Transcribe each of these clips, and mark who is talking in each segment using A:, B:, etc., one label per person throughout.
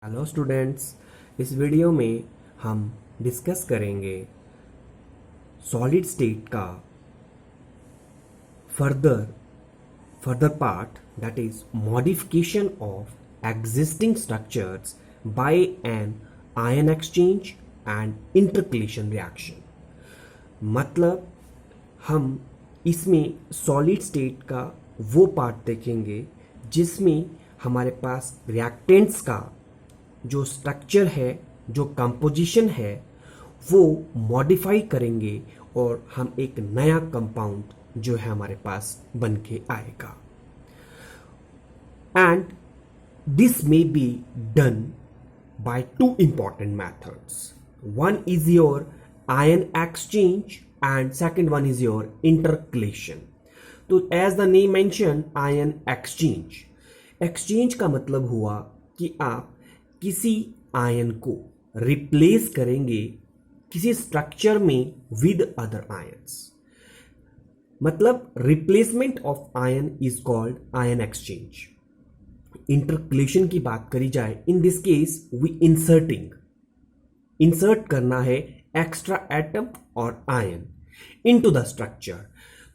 A: Hello students, इस video में हम डिस्कस करेंगे सॉलिड स्टेट का further further part, that is modification of existing structures by an ion exchange and intercalation reaction. मतलब हम इसमें सॉलिड स्टेट का वो पार्ट देखेंगे जिसमें हमारे पास रिएक्टेंट्स का जो स्ट्रक्चर है, जो कंपोजिशन है, वो मॉडिफाई करेंगे और हम एक नया कंपाउंड जो है हमारे पास बन के आएगा। And this may be done by two important methods. One is your ion exchange and second one is your intercalation. तो as the name mentioned, ion exchange. Exchange का मतलब हुआ कि आप किसी आयन को रिप्लेस करेंगे किसी स्ट्रक्चर में विद अदर आयन्स। मतलब replacement of ion is called ion exchange. Intercalation की बात करी जाए, in this case we insert करना है एक्स्ट्रा एटम और आयन इनटू द स्ट्रक्चर।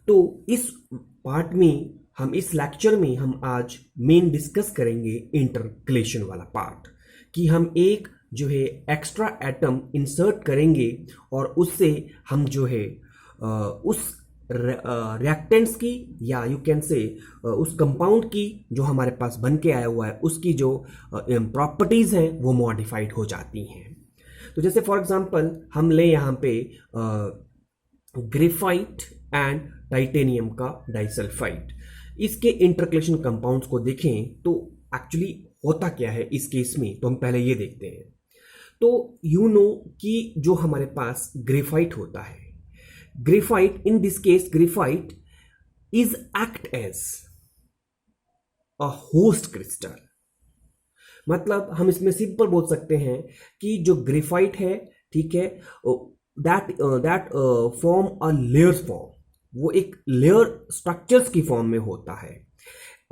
A: तो इस पार्ट में हम इस लेक्चर में हम आज मेन डिस्कस करेंगे इंटरकलेशन वाला पार्ट, कि हम एक जो है एक्स्ट्रा एटम इंसर्ट करेंगे और उससे हम जो है उस रिएक्टेंट्स की या यू कैन से उस कंपाउंड की जो हमारे पास बन के आया हुआ है उसकी जो प्रॉपर्टीज़ हैं वो मॉडिफाइड हो जाती हैं। तो जैसे फॉर एग्जांपल हम ले यहाँ पे ग्रेफाइट एंड टाइटेनियम का डाइसल्फाइड, इसके इंटरकलेशन कंपाउंड्स को देखें तो एक्चुअली होता क्या है इस केस में, तो हम पहले ये देखते हैं। तो यू नो कि जो हमारे पास ग्रेफाइट होता है, graphite, in this case graphite is act as a host crystal। मतलब हम इसमें सिंपल बोल सकते हैं कि जो ग्रेफाइट है, ठीक है, that form a layers form, वो एक लेयर स्ट्रक्चर्स की फॉर्म में होता है।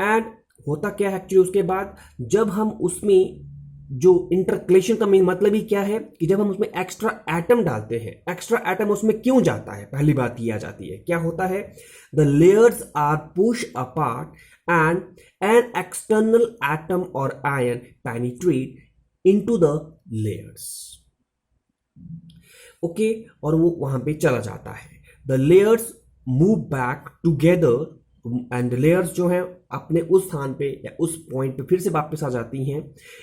A: एंड होता क्या है एक्चुअली उसके बाद, जब हम उसमें जो इंटरकलेशन का मेन मतलब ही क्या है कि जब हम उसमें एक्स्ट्रा एटम डालते हैं, एक्स्ट्रा एटम उसमें क्यों जाता है, पहली बात ये आ जाती है, क्या होता है, the layers are push apart and an external atom और ion penetrate into the layers. Okay, और वो वहां पे चला जाता है। The layers move back together and layers जो है अपने उस स्थान पे या उस पॉइंट पे फिर से वापस आ जाती हैं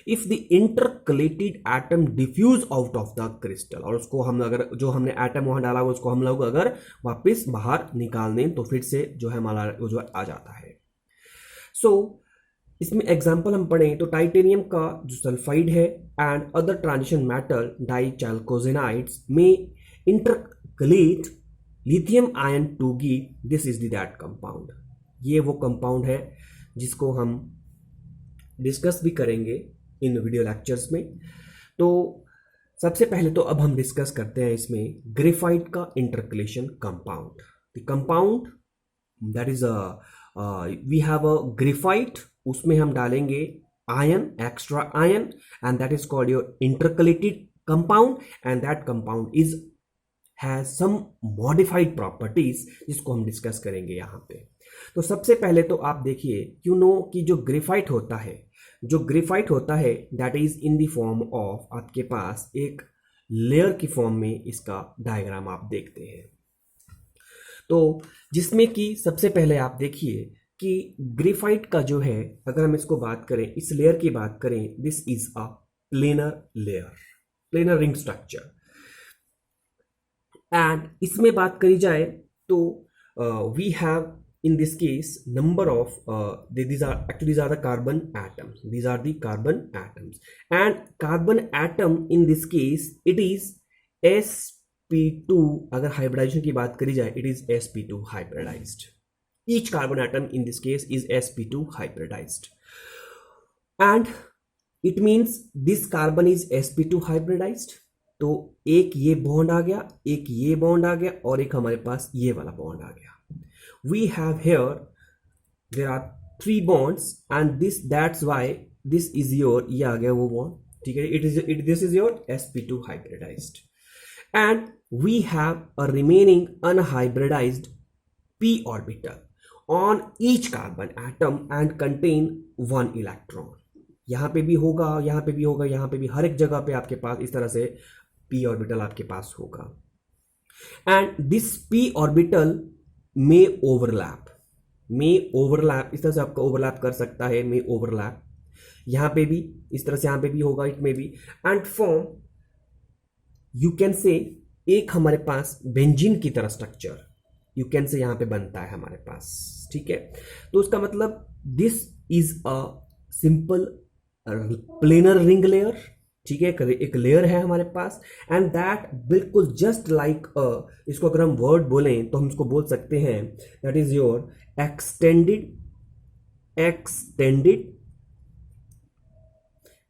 A: if the intercalated atom diffuse out of the crystal. और उसको हम अगर जो हमने एटम वहां डाला हुआ उसको हम लोग अगर वापस बाहर निकाल दें तो फिर से जो है हमारा जो आ जाता है। सो इसमें एग्जांपल हम पढ़ें तो टाइटेनियम का जो सल्फाइड है and other transition metal dichalcogenides में intercalate lithium ion to give this is that compound. ये वो कंपाउंड है जिसको हम डिस्कस भी करेंगे इन वीडियो लेक्चर्स में। तो सबसे पहले तो अब हम डिस्कस करते हैं इसमें ग्रेफाइट का intercalation compound. The compound that is we have a graphite, उसमें हम डालेंगे ion, extra ion, and that is called your intercalated compound and that compound is has some modified properties जिसको हम डिस्कस करेंगे यहाँ पे। तो सबसे पहले तो आप देखिए यू नो कि जो ग्रेफाइट होता है that is in the form of, आपके पास एक लेयर की फॉर्म में इसका डायग्राम आप देखते हैं। तो जिसमें कि सबसे पहले आप देखिए कि ग्रेफाइट का जो है, अगर हम इसको बात करें, इस लेयर की बात करें, this is a planar layer, planar ring structure. And इसमें बात करी जाए तो we have in this case number of these are the carbon atoms, these are the carbon atoms, and carbon atom in this case it is sp2। अगर hybridization की बात करी जाए it is sp2 hybridized, each carbon atom in this case is sp2 hybridized, and it means this carbon is sp2 hybridized। तो एक ये bond आ गया, एक ये बॉन्ड आ गया और एक हमारे पास ये वाला बॉन्ड आ गया। We have here there are 3 bonds and that's why this is your, ये आ गया वो बॉन्ड, ठीक है, this is your sp2 hybridized, and we have a remaining unhybridized p orbital on each carbon atom and contain one electron. यहां पे भी होगा, यहां पे भी होगा, यहां पे भी, हर एक जगह पे आपके पास इस तरह से p ऑर्बिटल आपके पास होगा. एंड दिस p ऑर्बिटल में ओवरलैप, इस तरह से आपका ओवरलैप कर सकता है, में ओवरलैप, यहां पे भी इस तरह से, यहां पे भी होगा, इट में भी, एंड फॉर्म यू कैन से एक हमारे पास बेंजीन की तरह स्ट्रक्चर यू कैन से यहां पे बनता है हमारे पास. ठीक है, तो उसका मतलब this is a simple planar ring layer. ठीक है, एक लेयर है हमारे पास, एंड दैट बिल्कुल जस्ट लाइक इसको अगर हम वर्ड बोलें तो हम इसको बोल सकते हैं that is your extended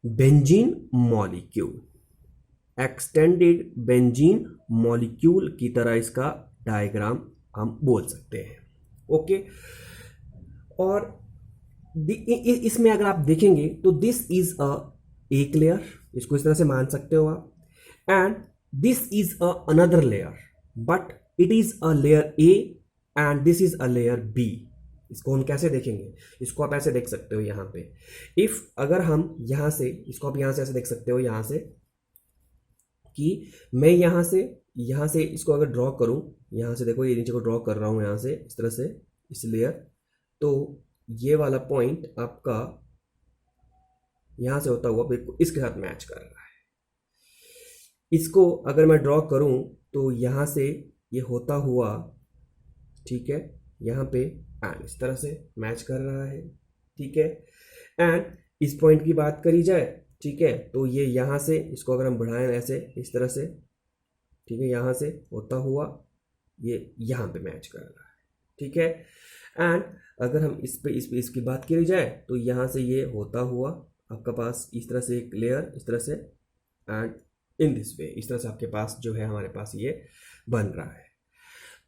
A: benzene molecule. Extended benzene molecule की तरह इसका डायग्राम हम बोल सकते हैं. ओके, और इसमें अगर आप देखेंगे तो दिस इज अ एक लेयर, इसको इस तरह से मान सकते हो आप, and this is a another layer, but it is a layer A and this is a layer B. इसको हम कैसे देखेंगे, इसको आप ऐसे देख सकते हो यहाँ पे, इफ अगर हम यहाँ से, इसको आप यहाँ से ऐसे देख सकते हो, यहाँ से कि मैं यहाँ से इसको अगर ड्रॉ करूँ, यहाँ से देखो ये नीचे को ड्रॉ कर रहा हूँ यहाँ से इस तरह से, इस लेयर, तो ये वाला पॉइंट आपका यहां से होता हुआ बिल्कुल इसके साथ मैच कर रहा है. इसको अगर मैं ड्रॉ करूं तो यहां से ये होता हुआ, ठीक है, यहां पे एंड इस तरह से मैच कर रहा है. ठीक है, एंड इस पॉइंट की बात करी जाए, ठीक है, तो ये यहां से, इसको अगर हम बढ़ाएं ऐसे इस तरह से, ठीक है, यहां से होता हुआ ये यहां पे मैच कर रहा है. ठीक है, एंड अगर हम इसकी बात करी जाए तो यहाँ से ये होता हुआ आपका पास इस तरह से एक लेयर, इस तरह से, एंड इन दिस वे, इस तरह से आपके पास जो है हमारे पास ये बन रहा है.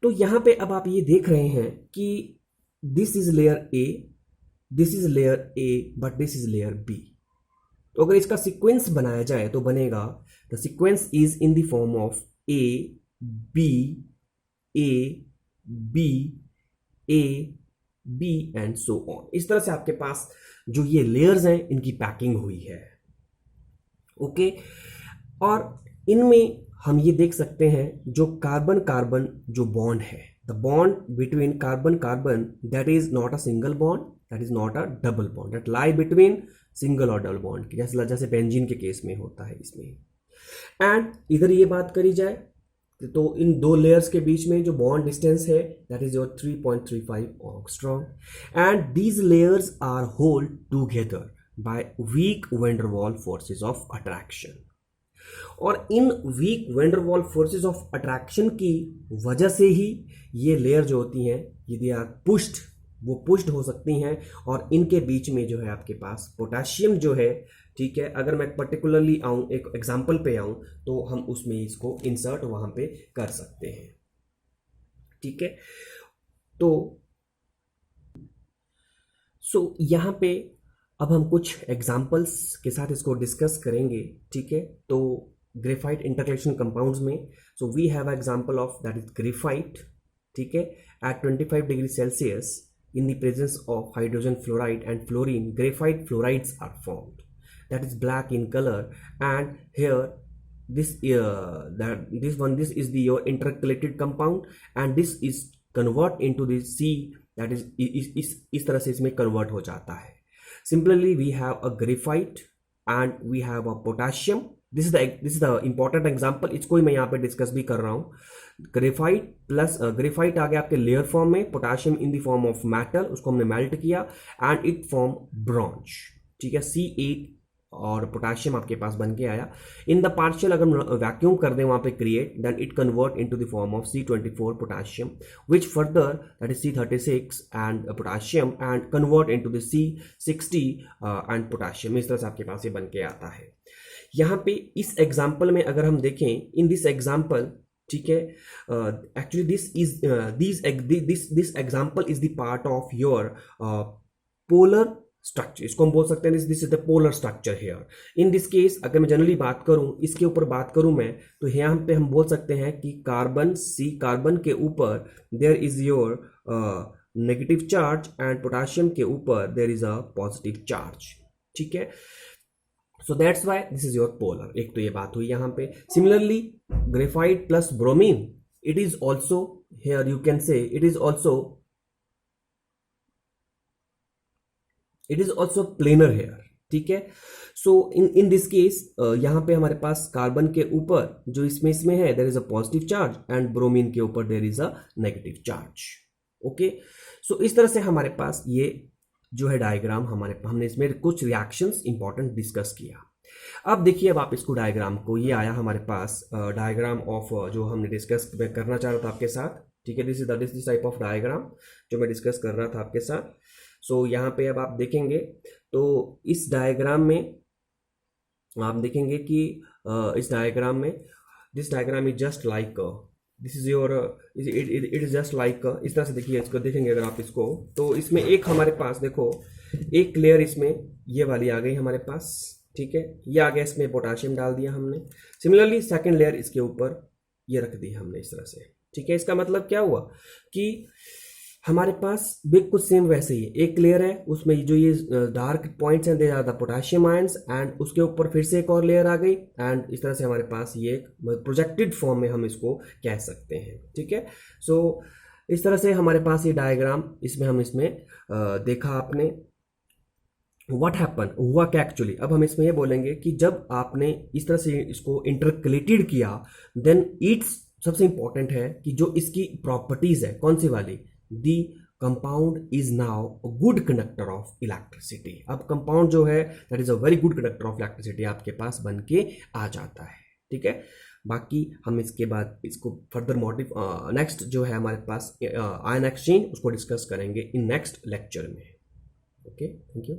A: तो यहाँ पे अब आप ये देख रहे हैं कि this is layer A, this is layer A, but this is layer B. तो अगर इसका सीक्वेंस बनाया जाए तो बनेगा, the sequence is in the form of A B and so on. इस तरह से आपके पास जो ये लेयर्स हैं इनकी पैकिंग हुई है. ओके, और इनमें हम ये देख सकते हैं जो कार्बन कार्बन जो बॉन्ड है, the bond between carbon carbon, that is not a single bond, that is not a double bond, that lie between single और डबल बॉन्ड, जैसे बेंजीन के केस में होता है इसमें. एंड इधर ये बात करी जाए तो इन दो लेयर्स के बीच में जो बॉन्ड डिस्टेंस है that is your 3.35 angstrom, and these layers are hold together by weak van der Waals forces of attraction. और इन week van der Waals forces of attraction की वजह से ही ये लेयर जो होती हैं, यदि आप पुश्ड हो सकती हैं, और इनके बीच में जो है आपके पास पोटेशियम जो है, ठीक है, अगर मैं पर्टिकुलरली आऊं, एक एग्जांपल पे आऊं, तो हम उसमें इसको इंसर्ट वहां पे कर सकते हैं. ठीक है, तो यहां पे अब हम कुछ एग्जांपल्स के साथ इसको डिस्कस करेंगे. ठीक है, तो ग्रेफाइट इंटरकलेशन कंपाउंड्स में, so we have example of that is graphite. ठीक है, at 25 degree Celsius in the presence of hydrogen fluoride and fluorine, graphite fluorides are formed, that is black in color, and here this is the your intercalated compound, and this is convert into the C, that is तरह से इसमें convert हो जाता है. Similarly we have a graphite and we have a potassium. This is the important example, इसको ही मैं यहाँ पे डिस्कस भी कर रहा हूँ. ग्रेफाइट प्लस ग्रेफाइट आ गया आपके लेयर फॉर्म में, potassium in the form of metal, उसको हमने मेल्ट किया एंड इट फॉर्म ब्रॉन्ज. ठीक है, C8 और पोटाशियम आपके पास बन के आया. इन द पार्शियल अगर हम वैक्यूम कर दें वहाँ पे create, then it convert into the form of C24 potassium, which further that is C36 and potassium and convert into the C60 and potassium. इस तरह से आपके पास ये बन के आता है. यहाँ पे इस एग्जाम्पल में अगर हम देखें, इन दिस एग्जाम्पल, ठीक है, actually this example is the part of your polar structure, इसको हम बोल सकते हैं this is the polar structure here. In this case अगर मैं जनरली बात करूं, इसके ऊपर बात करूं मैं, तो यहाँ पे हम बोल सकते हैं कि कार्बन कार्बन के ऊपर there is your negative charge and potassium के ऊपर there is a positive charge. ठीक है, so that's why this is your polar. एक तो ये बात हुई यहाँ पे। Similarly graphite plus bromine, it is also here you can say it is also planar here. ठीक है, सो इन दिस केस यहाँ पे हमारे पास कार्बन के ऊपर जो इसमें है there is a positive charge and bromine के ऊपर there is a negative charge. Okay, so इस तरह से हमारे पास ये जो है डायग्राम हमने इसमें कुछ रिएक्शंस इंपॉर्टेंट डिस्कस किया। अब देखिए, अब आप इसको डायग्राम को, ये आया हमारे पास डायग्राम ऑफ जो हमने डिस्कस करना चाह रहा था आपके साथ। ठीक है, this is type of diagram जो मैं डिस्कस कर रहा था आपके साथ। सो यहाँ पे अब आप देखेंगे तो इस डायग्राम में आप देखेंगे कि इस डायग्राम में this diagram is just like this is your it is just like इस तरह से देखिए, इसको देखेंगे अगर आप इसको, तो इसमें एक हमारे पास देखो एक लेयर इसमें ये वाली आ गई हमारे पास। ठीक है, ये आ गया, इसमें पोटाशियम डाल दिया हमने। सिमिलरली सेकंड लेयर इसके ऊपर ये रख दी हमने इस तरह से। ठीक है, इसका मतलब क्या हुआ कि हमारे पास बिल्कुल सेम वैसे ही एक लेयर है, उसमें जो ये डार्क पॉइंट्स हैं they are the potassium ions, and उसके ऊपर फिर से एक और लेयर आ गई, एंड इस तरह से हमारे पास ये एक प्रोजेक्टेड फॉर्म में हम इसको कह सकते हैं। ठीक है, सो इस तरह से हमारे पास ये डायग्राम इसमें देखा आपने। व्हाट हैपन, हुआ क्या एक्चुअली। अब हम इसमें ये बोलेंगे कि जब आपने इस तरह से इसको इंटरकलेटेड किया, देन इट्स सबसे इंपॉर्टेंट है कि जो इसकी प्रॉपर्टीज है कौन सी वाली, the compound is now good conductor of electricity. अब कंपाउंड जो है that is a very good conductor of electricity आपके पास बन के आ जाता है। ठीक है, बाकी हम इसके बाद इसको फर्दर नेक्स्ट जो है हमारे पास आयन एक्सचेंज, उसको डिस्कस करेंगे इन नेक्स्ट लेक्चर में। Okay, thank you.